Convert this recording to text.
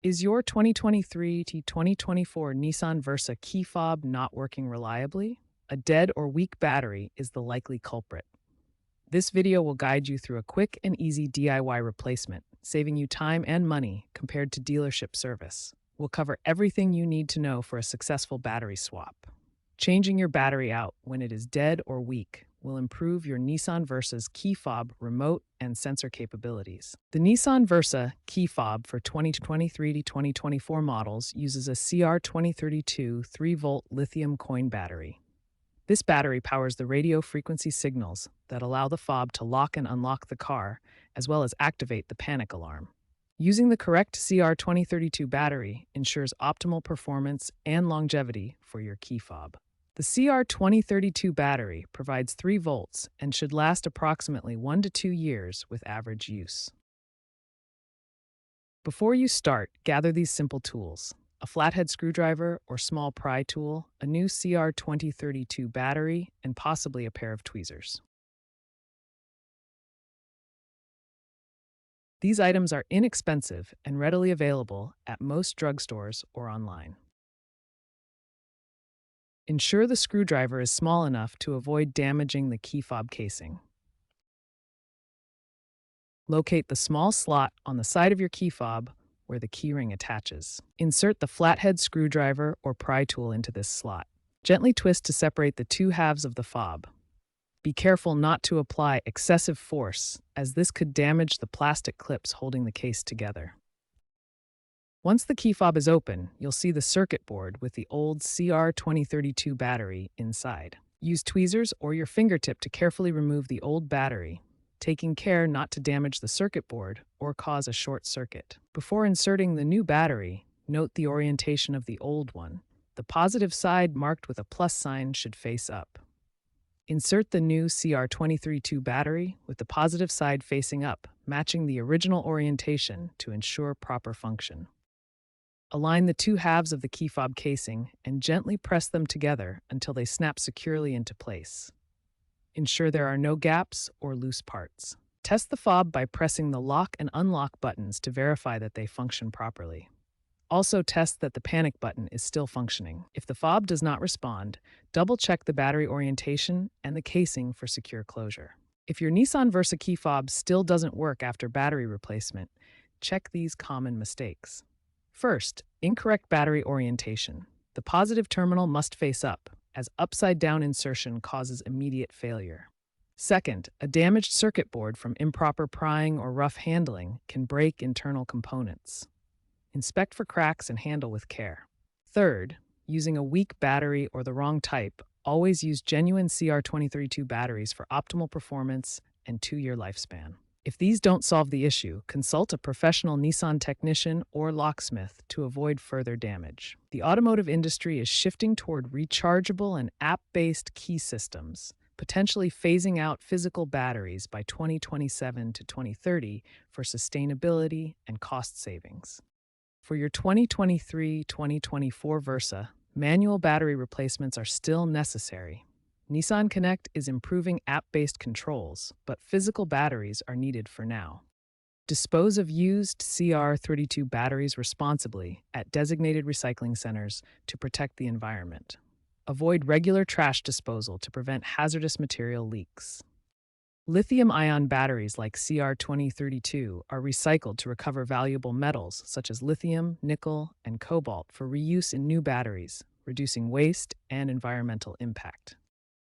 Is your 2023 to 2024 Nissan Versa key fob not working reliably? A dead or weak battery is the likely culprit. This video will guide you through a quick and easy DIY replacement, saving you time and money compared to dealership service. We'll cover everything you need to know for a successful battery swap. Changing your battery out when it is dead or weak will improve your Nissan Versa's key fob remote and sensor capabilities. The Nissan Versa key fob for 2023 to 2024 models uses a CR2032 3-volt lithium coin battery. This battery powers the radio frequency signals that allow the fob to lock and unlock the car, as well as activate the panic alarm. Using the correct CR2032 battery ensures optimal performance and longevity for your key fob. The CR2032 battery provides 3 volts and should last approximately 1 to 2 years with average use. Before you start, gather these simple tools: a flathead screwdriver or small pry tool, a new CR2032 battery, and possibly a pair of tweezers. These items are inexpensive and readily available at most drugstores or online. Ensure the screwdriver is small enough to avoid damaging the key fob casing. Locate the small slot on the side of your key fob where the keyring attaches. Insert the flathead screwdriver or pry tool into this slot. Gently twist to separate the two halves of the fob. Be careful not to apply excessive force, as this could damage the plastic clips holding the case together. Once the key fob is open, you'll see the circuit board with the old CR2032 battery inside. Use tweezers or your fingertip to carefully remove the old battery, taking care not to damage the circuit board or cause a short circuit. Before inserting the new battery, note the orientation of the old one. The positive side marked with a plus sign should face up. Insert the new CR2032 battery with the positive side facing up, matching the original orientation to ensure proper function. Align the two halves of the key fob casing and gently press them together until they snap securely into place. Ensure there are no gaps or loose parts. Test the fob by pressing the lock and unlock buttons to verify that they function properly. Also test that the panic button is still functioning. If the fob does not respond, double-check the battery orientation and the casing for secure closure. If your Nissan Versa key fob still doesn't work after battery replacement, check these common mistakes. First, incorrect battery orientation. The positive terminal must face up, as upside-down insertion causes immediate failure. Second, a damaged circuit board from improper prying or rough handling can break internal components. Inspect for cracks and handle with care. Third, using a weak battery or the wrong type, always use genuine CR2032 batteries for optimal performance and 2-year lifespan. If these don't solve the issue, consult a professional Nissan technician or locksmith to avoid further damage. The automotive industry is shifting toward rechargeable and app-based key systems, potentially phasing out physical batteries by 2027 to 2030 for sustainability and cost savings. For your 2023-2024 Versa, manual battery replacements are still necessary. Nissan Connect is improving app-based controls, but physical batteries are needed for now. Dispose of used CR32 batteries responsibly at designated recycling centers to protect the environment. Avoid regular trash disposal to prevent hazardous material leaks. Lithium-ion batteries like CR2032 are recycled to recover valuable metals such as lithium, nickel, and cobalt for reuse in new batteries, reducing waste and environmental impact.